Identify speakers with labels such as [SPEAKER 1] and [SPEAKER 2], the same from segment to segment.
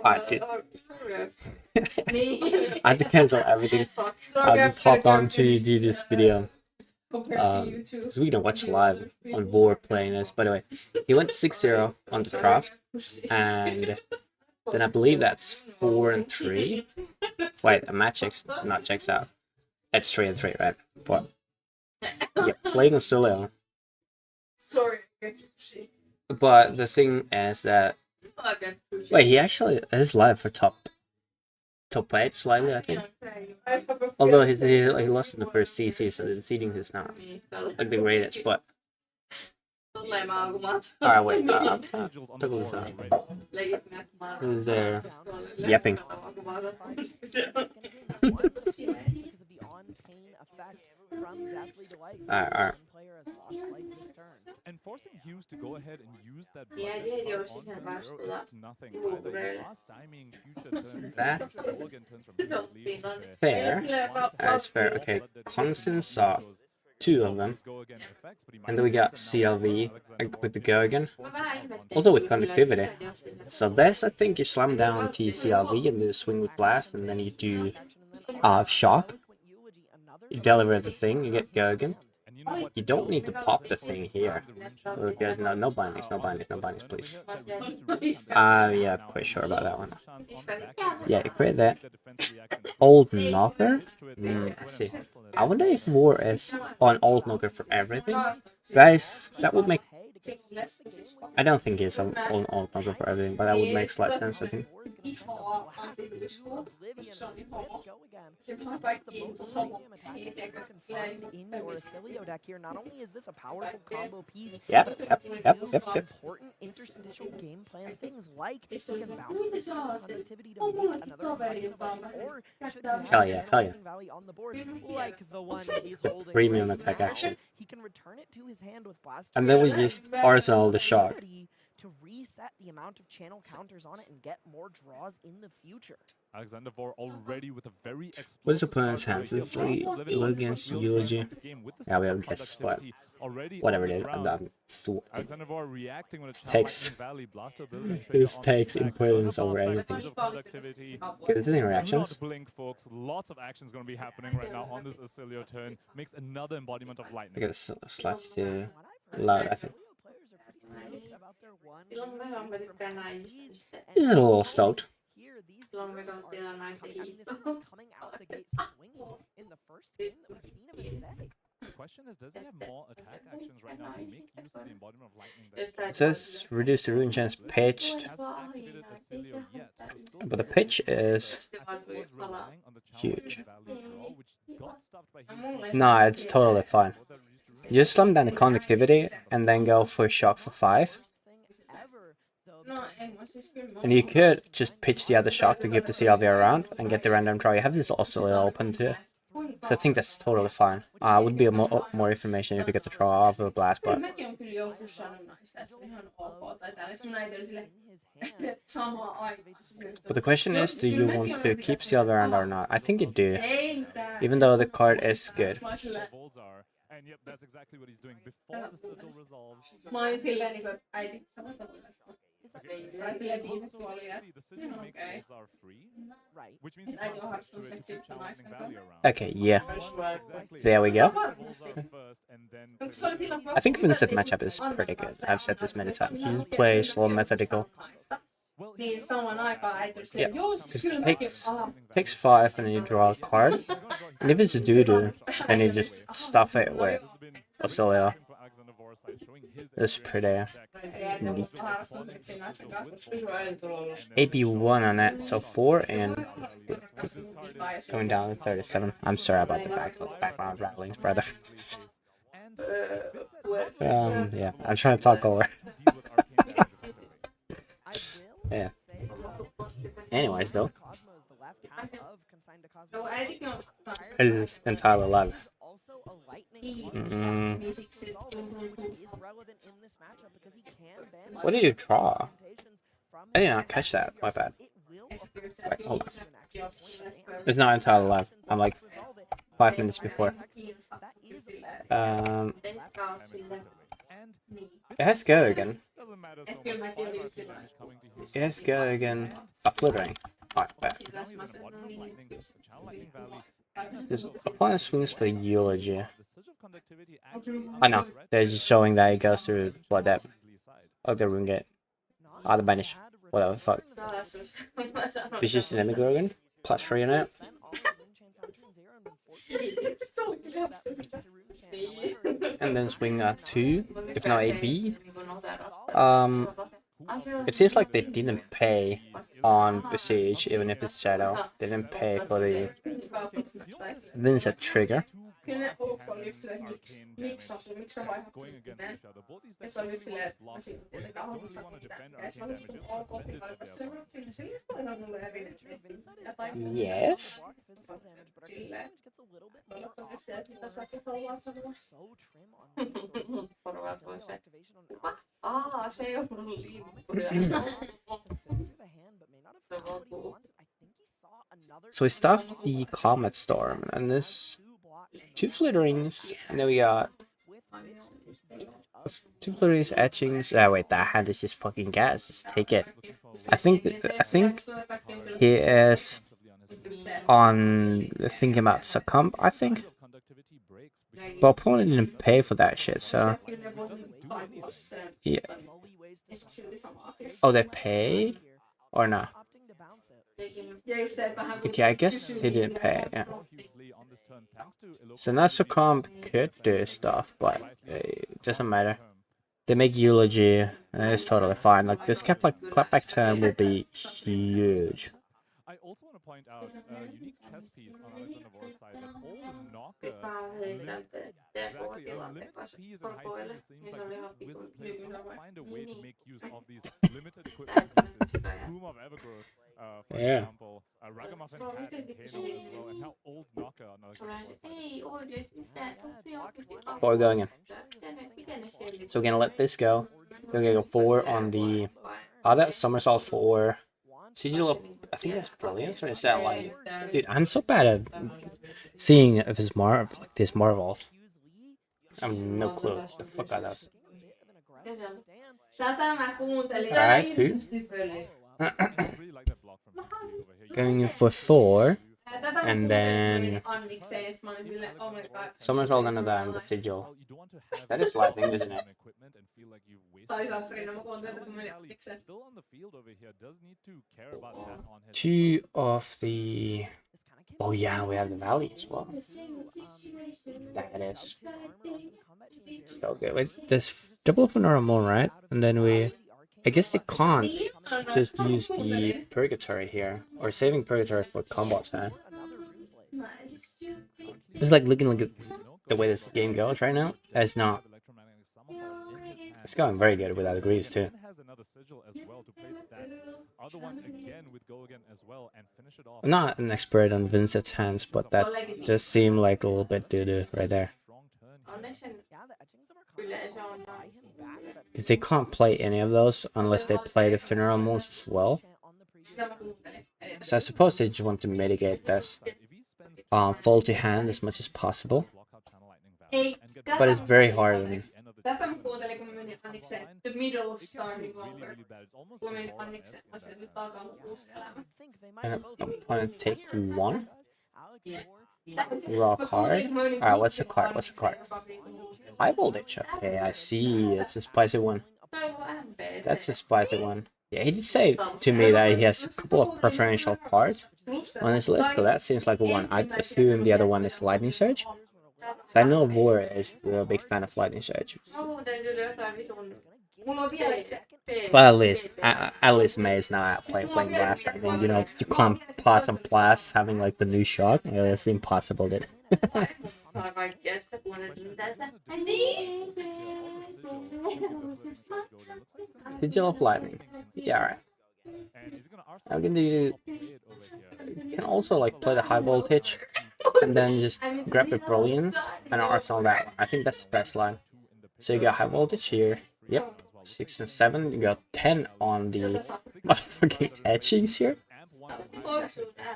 [SPEAKER 1] Alright, dude. I had to cancel everything. I just hopped on to do this video. Because we can watch live on Vore playing this. By the way, he went 6-0 on the craft, and then I believe that's 4-3. Wait, a match checks out. It's 3-3, right? But yeah, playing on solo.
[SPEAKER 2] Sorry.
[SPEAKER 1] But the thing is that wait, he actually is live for top 8 slightly, I think. Although he lost in the first CC, so the seeding is not like the greatest. But alright, wait, I'm trying to toggle this out. Who's there? Yapping. Alright.
[SPEAKER 3] And forcing Hughes to go ahead and use that nothing.
[SPEAKER 1] Fair. That's fair. Okay, Constant saw 2 of them. And then we got CLV with the Gergen. Also with conductivity. So this, I think you slam down TCLV and then swing with blast, and then you do shock. You deliver the thing, you get Gergen. You don't need to pop the thing here. There's no bindings, please. Yeah, quite sure about that one. Yeah, you create that. Old knocker? I see. I wonder if Vore is on old knocker for everything. Guys, that would make... I don't think it's on old knocker for everything, but that would make slight sense, I think.
[SPEAKER 4] Not only is this a powerful combo piece,
[SPEAKER 1] Yep.
[SPEAKER 4] important interstitial game plan things like you can bounce this conductivity to make another or should
[SPEAKER 1] Hell yeah.
[SPEAKER 4] Valley on the board, like the one he's holding.
[SPEAKER 1] Premium attack action.
[SPEAKER 4] He can return it to his hand with blast.
[SPEAKER 1] And then we just arsenal the shock.
[SPEAKER 4] To reset the amount of channel counters on it and get more draws in the future.
[SPEAKER 3] Alexander Vore already with a very
[SPEAKER 1] what is opponent's hands? It's against Eulogy. Yeah, we have guesses, but whatever it is, I'm done.
[SPEAKER 3] Alexander Vore reacting when it's
[SPEAKER 1] this takes importance over everything. Okay, this is in reactions.
[SPEAKER 3] Blink, folks. Lots of actions going to be happening right now on this Acilio turn. Makes another embodiment of lightning.
[SPEAKER 1] I guess slightly loud, I think. He's a little stoked.
[SPEAKER 3] The question is, does he have more attack actions right now to make use of the embodiment of lightning?
[SPEAKER 1] It says reduce the rune chance pitched, but the pitch is huge. Nah, it's totally fine. You just slam down the conductivity and then go for a shock for 5. And you could just pitch the other shock to keep the CLV around and get the random draw. You have this also open too. So I think that's totally fine. Would be more information if you get the draw off of a blast, but... But the question is, do you want to keep CLV around or not? I think you do. Even though the card is good.
[SPEAKER 3] And yep, that's exactly what he's doing before the circle resolves.
[SPEAKER 1] Okay, yeah. There we go. I think Vynnset matchup is pretty good. I've said this many times. You play slow methodical. Yeah, just takes 5 and then you draw a card. And if it's a doo-doo, then you just stuff it with Acilio. That's pretty neat. AP1 on it, so 4 and going down to 37. I'm sorry about the background rattlings, brother. Yeah, I'm trying to talk over. Yeah. Anyways, though, it is entirely live. What did you draw? I did not catch that. My bad. Wait, hold on. It's not entirely live. I'm like 5 minutes before. It has go again.
[SPEAKER 3] Doesn't matter so
[SPEAKER 2] feel
[SPEAKER 3] much.
[SPEAKER 2] like it
[SPEAKER 3] 5
[SPEAKER 2] is
[SPEAKER 3] RP
[SPEAKER 2] too
[SPEAKER 3] damage
[SPEAKER 2] much.
[SPEAKER 3] coming to
[SPEAKER 1] It
[SPEAKER 3] Houston.
[SPEAKER 1] has go again. A flittering. Alright, back.
[SPEAKER 3] Now he's in a bottom of lightning, the channel lightning valley, and a
[SPEAKER 1] This
[SPEAKER 3] Siege of
[SPEAKER 1] opponent swings for eulogy.
[SPEAKER 3] the Siege of conductivity actually
[SPEAKER 1] I know.
[SPEAKER 3] under threat
[SPEAKER 1] They're
[SPEAKER 3] here.
[SPEAKER 1] just showing that it goes through what that.
[SPEAKER 3] Beasley side.
[SPEAKER 1] Oh, the rune gate. Ah, the banish. Whatever, fuck. It's just an enemy again. Plus 3 in it. And then swing at 2. If not AB. It seems like they didn't pay on the siege, even if it's shadow. They didn't pay for the Vynnset trigger.
[SPEAKER 2] Kyllä ne Oukko oli silleen, miksi sä vaihdat
[SPEAKER 3] Going
[SPEAKER 2] sitten?
[SPEAKER 3] against each other. Both these
[SPEAKER 2] Ja
[SPEAKER 3] decks
[SPEAKER 2] se oli
[SPEAKER 3] really
[SPEAKER 2] silleen,
[SPEAKER 3] want
[SPEAKER 2] mä
[SPEAKER 3] to block.
[SPEAKER 2] sitten
[SPEAKER 3] Both
[SPEAKER 2] tietenkään
[SPEAKER 3] decks don't
[SPEAKER 2] hommassa
[SPEAKER 3] really want to defend
[SPEAKER 2] mitään. Ja se oli
[SPEAKER 3] arcane
[SPEAKER 2] sitten
[SPEAKER 3] damages.
[SPEAKER 2] ok,
[SPEAKER 3] Send it
[SPEAKER 2] tilanne,
[SPEAKER 3] to
[SPEAKER 2] se
[SPEAKER 3] the
[SPEAKER 2] on tyyli, se ei ole mulle evidently. Ja tai
[SPEAKER 1] Yes.
[SPEAKER 2] silleen, toivottavasti se, että mitä sä sit haluat sanoa. Se ei ollut liippuri.
[SPEAKER 1] So we start the Comet Storm, and this 2 flitterings, and then we got 2 flitterings, etchings. Ah, wait, that hand is just fucking gas. Just take it. I think he is on thinking about succumb. I think, but opponent didn't pay for that shit. So yeah. Oh, they paid or not? Okay, I guess he didn't pay. Yeah. So now succumb could do stuff, but it doesn't matter. They make eulogy, and it's totally fine. Like this clapback turn will be huge.
[SPEAKER 3] I also want to point out a unique chess piece on Alexander Vore's side that all the knocker exactly a limited piece in high seas. It seems like this wizard players somehow find a way to make use of these limited equipment pieces. Boom of Evergrowth, for example, Ragamuffins had in Kano as well, and now old knocker on Alexander Vore's side.
[SPEAKER 1] 4 going in. So we're gonna let this go. We're gonna go 4 on the other somersault 4. Sigil, I think that's brilliant. Or is that like, dude? I'm so bad at seeing if it's like these marvels. I have no clue what the fuck that is. Alright, 2. Going in for 4. And then somersault another and the sigil. That is lightning, isn't it?
[SPEAKER 3] Still on the field over here, does need to care about that on his
[SPEAKER 1] 2 of the. Oh yeah, we have the valley as well. That is so good. Wait, there's double of an normal, right? And then we. I guess they can't just use the purgatory here or saving purgatory for combat time. It's like looking like the way this game goes right now. It's not. It's going very good without agrees too. I'm not an expert on Vynnset's hands, but that does seem like a little bit doo-doo right there. Because they can't play any of those unless they play the funeral moons as well. So I suppose they just want to mitigate this faulty hand as much as possible. But it's very hard.
[SPEAKER 2] Tätä mä kuuntelin, kun mä menin Annikseen The Middle of Starting Over. Kun mä menin Annikseen, mä sanoin, että alkaa mun uusi elämä.
[SPEAKER 1] And I'm going to take 1. Raw card. Alright, what's the card? What's the card? High voltage. Okay, I see. It's a spicy one. That's a spicy one. Yeah, he did say to me that he has a couple of preferential cards on his list, so that seems like a one. I assume the other one is Lightning Surge. So I know Vore is a big fan of Lightning Surge. But at least May is now out playing Blast. I mean, you know, you can't pass on Blast having like the new shock. You know, it's impossible, dude. Sigil of Lightning. Yeah, alright. I'm gonna do. You can also like play the high voltage and then just grab the brilliance and arsenal that one. I think that's the best line. So you got high voltage here. Yep. 6 and 7. You got 10 on the motherfucking etchings here.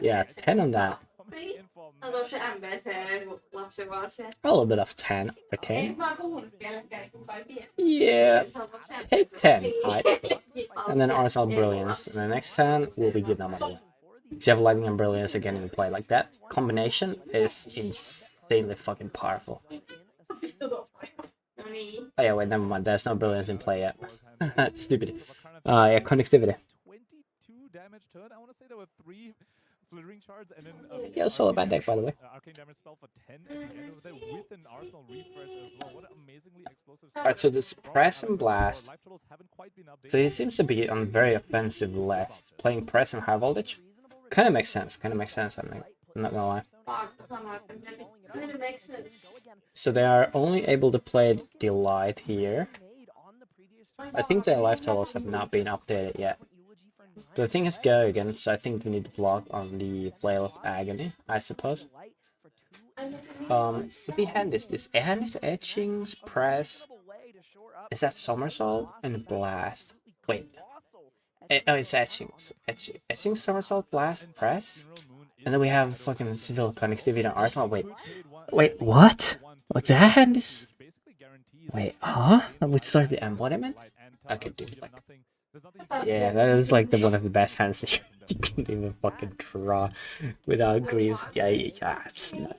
[SPEAKER 1] Yeah, 10 on that.
[SPEAKER 2] Kato se MBC lapsen vaan se.
[SPEAKER 1] A little bit of 10
[SPEAKER 2] Ei
[SPEAKER 1] arcane.
[SPEAKER 2] mä puhunut vieläkään, kun kai pieni.
[SPEAKER 1] Yeah, take 10. Alright. And then
[SPEAKER 2] Alright.
[SPEAKER 1] Arsenal Brilliance. And the next turn will be good money. You have Lightning and Brilliance again in play. Like that combination is insanely fucking powerful.
[SPEAKER 2] No niin.
[SPEAKER 1] Oh yeah, wait, never mind. There's no Brilliance in play yet. Stupid. Yeah, connectivity.
[SPEAKER 3] 22 damage turn. I want to say there were 3 flittering shards and then
[SPEAKER 1] Yeah, solo bad deck, by the way.
[SPEAKER 3] arcane damage spell for 10 at the end of the day with an Arsenal refresh as well. What an amazingly explosive start.
[SPEAKER 1] Alright, so this Press and Blast.
[SPEAKER 3] Life totals haven't quite been updated.
[SPEAKER 1] So he seems to be on very offensive left. Playing Press and High Voltage. Kinda makes sense. Kinda makes sense, I mean. I'm not gonna lie.
[SPEAKER 2] Pakko sanoa, että it makes sense.
[SPEAKER 1] So they are only able to play Delight here. I think their life totals have not been updated yet. The thing is go again, so I think we need to block on the Flail of Agony, I suppose. What the hand is this? Hand is Etchings, Press. Is that Somersault and Blast? Wait. Oh, it's Etchings. Etchings, Somersault, Blast, Press? And then we have fucking Sigil Connectivity and Arsenal. Wait, what? Like that hand is... Wait, huh? We start the embodiment? I could do it. Like... Yeah, that is like one of the best hands that you can even fucking draw without Greaves. Yeah, snap.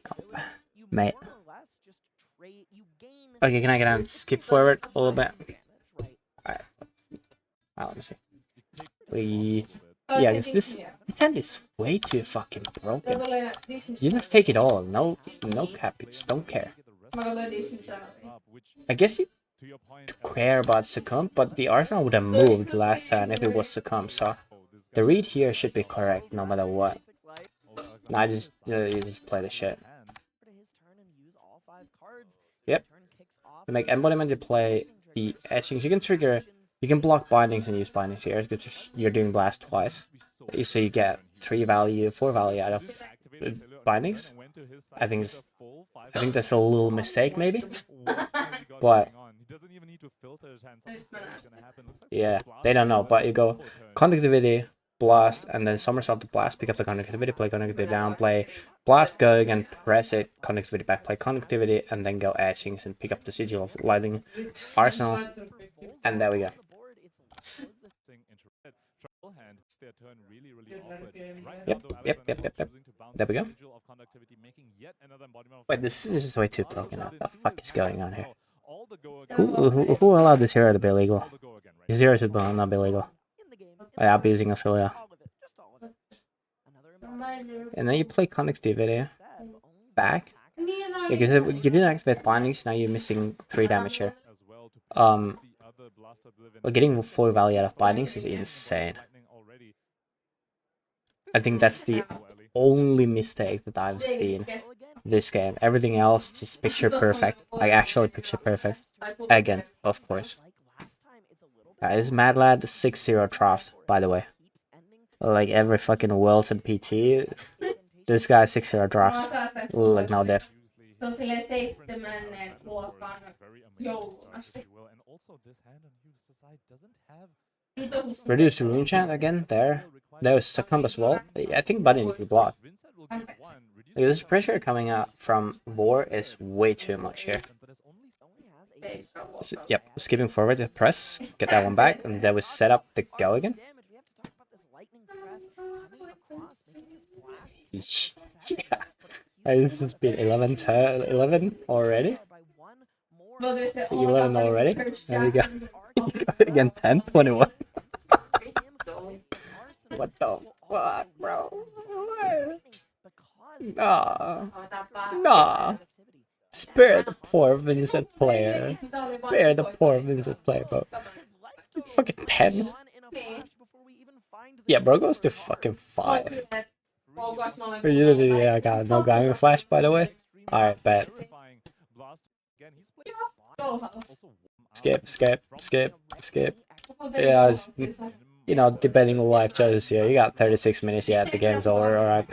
[SPEAKER 1] Mate. Okay, can I get on skip forward a little bit? Alright. Let me see. Yeah, this hand is way too fucking broken. You just take it all. No cap. You just don't care. I guess you care about Succumb, but the Arsenal would have moved last time if it was Succumb, so the read here should be correct no matter what. Nah, you just play the shit. Yep. You make embodiment, you play the etchings. You can trigger, you can block bindings and use bindings here because you're doing blast twice. So you get 4 value out of bindings. I think that's a little mistake maybe. But yeah, they don't know. But you go conductivity, blast, and then somersault to blast, pick up the conductivity, play conductivity down, play blast, go again, press it, conductivity back, play conductivity, and then go etchings and pick up the sigil of lightning arsenal, and there we go. Yep. There we go. Wait, this is just way too broken. What the fuck is going on here? Who allowed this hero to be illegal? This hero should not be illegal. I'm abusing Australia. And then you play conductivity back. Because if you didn't activate bindings, now you're missing 3 damage here. Getting 4 value out of bindings is insane. I think that's the only mistake that I've seen this game. Everything else just picture perfect. Like actually picture perfect. Again, of course. This is Mad Lad 6-0 draft, by the way. Like every fucking Worlds and PT, this guy 6-0 draft. Like no diff. Reduced rune chant again there. There was Succumb as well. I think Buddy needs to be blocked. This pressure coming out from Vore is way too much here. Yep, skipping forward to press, get that one back, and then we set up the go again. Yeah, this has been 11 already. 11 already. There we go. Again, 10, 21. What the fuck, bro? Nah. Spare the poor Vynnset player. Spare the poor Vynnset player, bro. Fucking 10. Yeah, bro goes to fucking 5. Yeah, I got no guy flash, by the way. Alright, bet. Skip. Yeah, you know, debating life choices here. You got 36 minutes yet, the game's over, alright.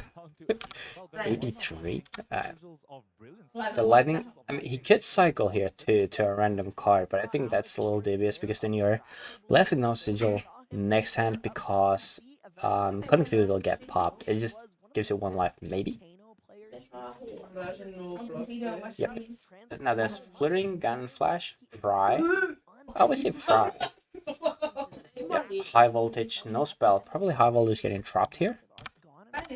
[SPEAKER 1] 83? The lightning, I mean, he could cycle here to a random card, but I think that's a little dubious because then you're left with no sigil next hand because conductivity will get popped. It just gives you 1 life, maybe. Yep. Now there's Flittering, Gun Flash, Fry. I always say Fry. Yeah, high voltage, no spell. Probably high voltage getting trapped here.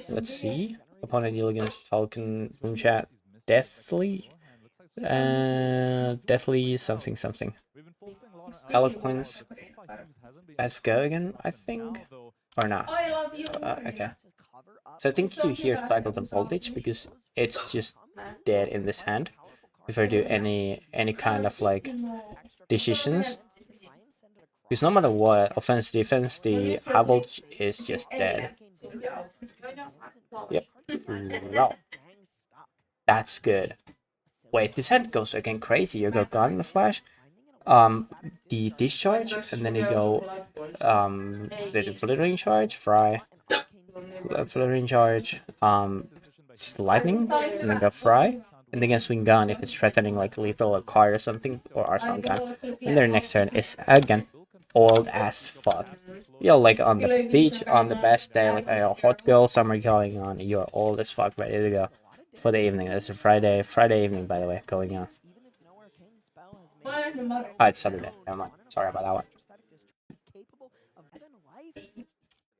[SPEAKER 1] Let's see. Opponent deal against Falcon, Moonshot, Deathly. Deathly something something. Eloquence. Let's go again, I think. Or not. Okay. So I think you here cycle the voltage because it's just dead in this hand. If I do any kind of like decisions. Because no matter what, offense, defense, the high voltage is just dead. Yep. No. That's good. Wait, this hand goes again crazy. You go Gun in the Flash, the Discharge, and then you go the Flittering Charge, Fry, Flittering Charge, Lightning, and then go Fry, and then swing Gun if it's threatening like lethal or card or something, or Arsenal Gun. And their next turn is again old as fuck. You're like on the beach on the best day, like a hot girl summer going on, you're old as fuck, ready to go for the evening. It's a Friday evening, by the way, going on. Oh, it's Saturday. Never mind. Sorry about that one.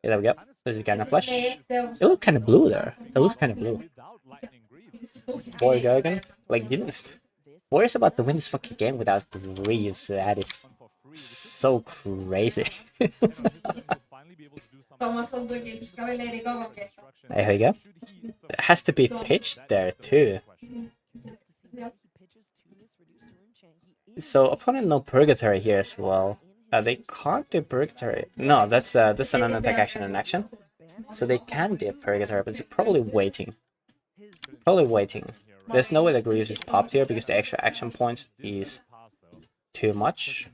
[SPEAKER 1] Yeah, there we go. This is kind of flush. It looks kind of blue there. It looks kind of blue. Vore go again. Like, you know, Vore's about to win this fucking game without Greaves. That is so crazy. There we go. It has to be pitched there too. So opponent no Purgatory here as well. They can't do Purgatory. No, that's an unattack action in action. So they can do Purgatory, but it's probably waiting. There's no way that Greaves is popped here because the extra action points is too much.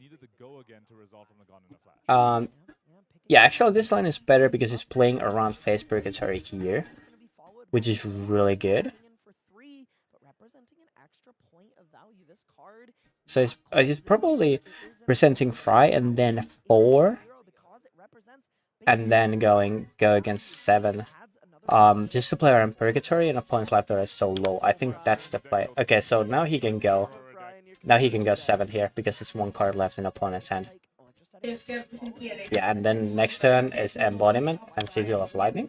[SPEAKER 1] Yeah, actually this line is better because it's playing around face Purgatory here, which is really good. So it's probably presenting Fry and then 4, and then go against 7. Just to play around Purgatory and opponent's life there is so low. I think that's the play. Okay, so now he can go 7 here because it's 1 card left in opponent's hand. Yeah, and then next turn is Embodiment and Sigil of Lightning.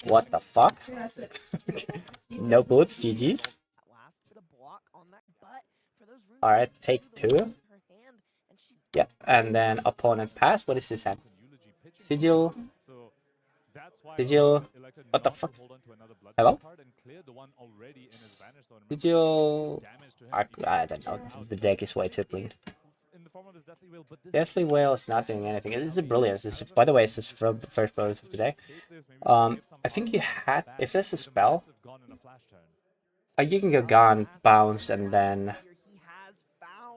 [SPEAKER 1] What the fuck? No boots, GG's. Alright, take 2. Yep, and then opponent pass. What is this hand? Sigil. What the fuck? Hello? Sigil. I don't know. The deck is way too clean. Deathly Whale is not doing anything. This is a brilliance. By the way, it's his first bonus of today. I think you had, if there's a spell, you can go Gone, Bounce, and then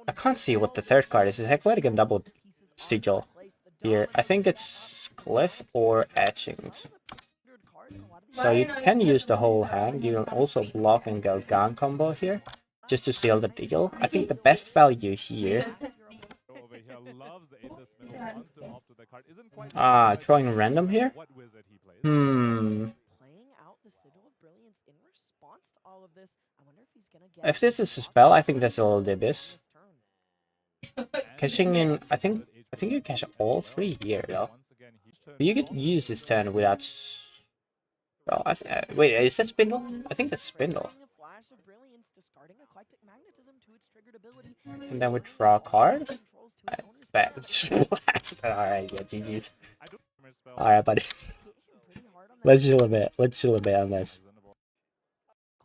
[SPEAKER 1] I can't see what the third card is. It's Athletic and double Sigil here. I think it's Cliff or Etchings. So you can use the whole hand. You can also block and go Gone combo here, just to seal the deal. I think the best value here. Throwing random here? If this is a spell, I think that's a little Dibis. Cashing in, I think you cash all 3 here though. You could use this turn without. Well, wait, is that Spindle? I think that's Spindle. And then we draw a card. Alright, yeah, GG's. Alright, buddy. Let's chill a bit. On this.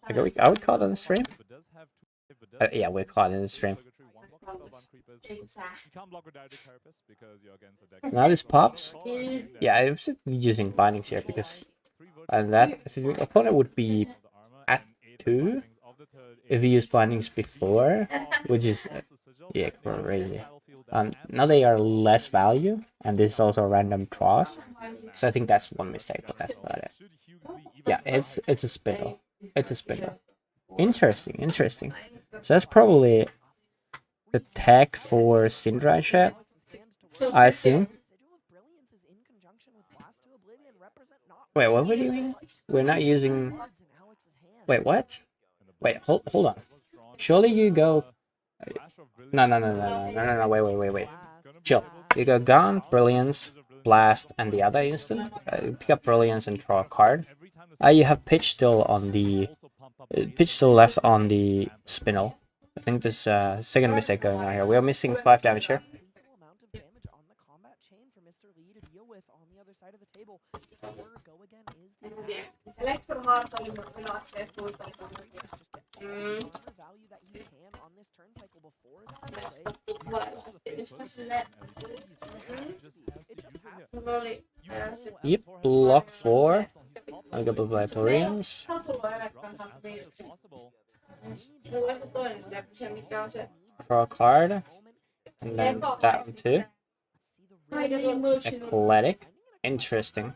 [SPEAKER 1] Are we caught on the stream? Yeah, we're caught in the stream. Now this pops. Yeah, I was using bindings here because, and that opponent would be at 2 if he used bindings before, which is yeah, crazy. Now they are less value, and this is also random draws. So I think that's one mistake, but that's about it. Yeah, it's a spindle. Interesting. So that's probably the tech for Syndra and shit, I assume. Wait, what were you doing? We're not using. Wait, what? Wait, hold on. Surely you go... No, wait. Chill. You go Gun, Brilliance, Blast, and the other instant. Pick up Brilliance and draw a card. You have Pitch still on the... Pitch still left on the Spinel. I think there's second mistake going on here. We are missing 5 damage here.
[SPEAKER 2] Elektrohaat oli mun yläasteen
[SPEAKER 1] Yep, block 4. I got by Torians. Draw a card. And then that one too. Athletic. Interesting.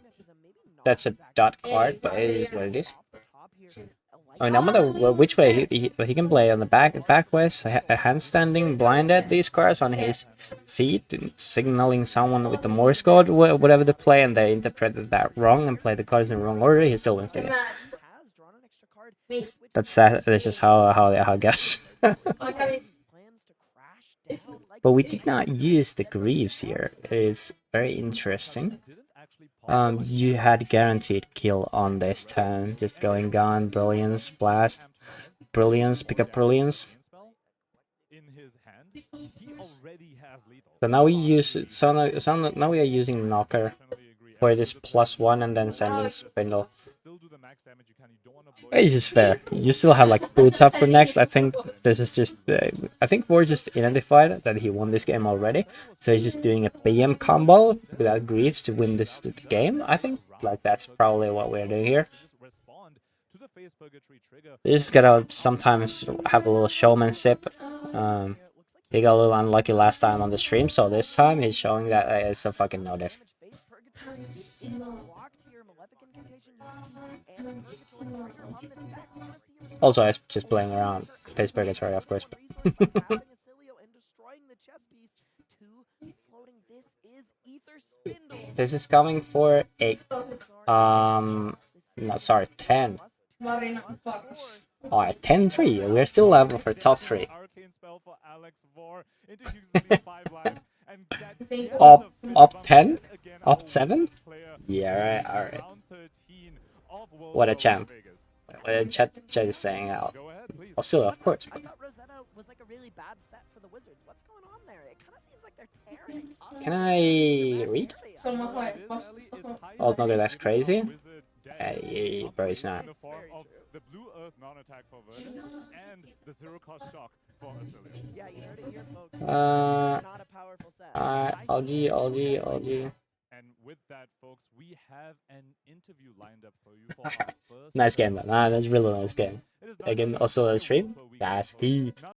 [SPEAKER 1] That's a dot card, but it is what it is. I mean, I wonder which way he can play on the back ways, a handstanding, blinded these cards on his feet, signaling someone with the Morse code, whatever they play, and they interpreted that wrong and played the cards in the wrong order. He still wins the game. That's sad. That's just how I guess. But we did not use the Greaves here. It's very interesting. You had guaranteed kill on this turn, just going Gun, Brilliance, Blast, Brilliance, pick up Brilliance. So now we use now we are using Knocker for this +1 and then sending Spindle. It's just fair. You still have like boots up for next. I think this is just I think Vore just identified that he won this game already, so he's just doing a BM combo without Greaves to win this game. I think like that's probably what we're doing here. You just gotta sometimes have a little showmanship. He got a little unlucky last time on the stream, so this time he's showing that it's a fucking no diff. Also, I was just playing around. Face Purgatory, of course. This is coming for 8. No, sorry, 10. Alright, 10-3. We're still level for top 3. Up 10? Up 7? Yeah, alright. What a champ. What chat is saying out. Oh, still, of course. Can I read? Oh, no, that's crazy. Hey, bro, it's not. LG.
[SPEAKER 3] And with that, folks, we have an interview lined up for you for our first
[SPEAKER 1] Nice game, though. Nah, that's really nice game. Again, also a stream. That's heat.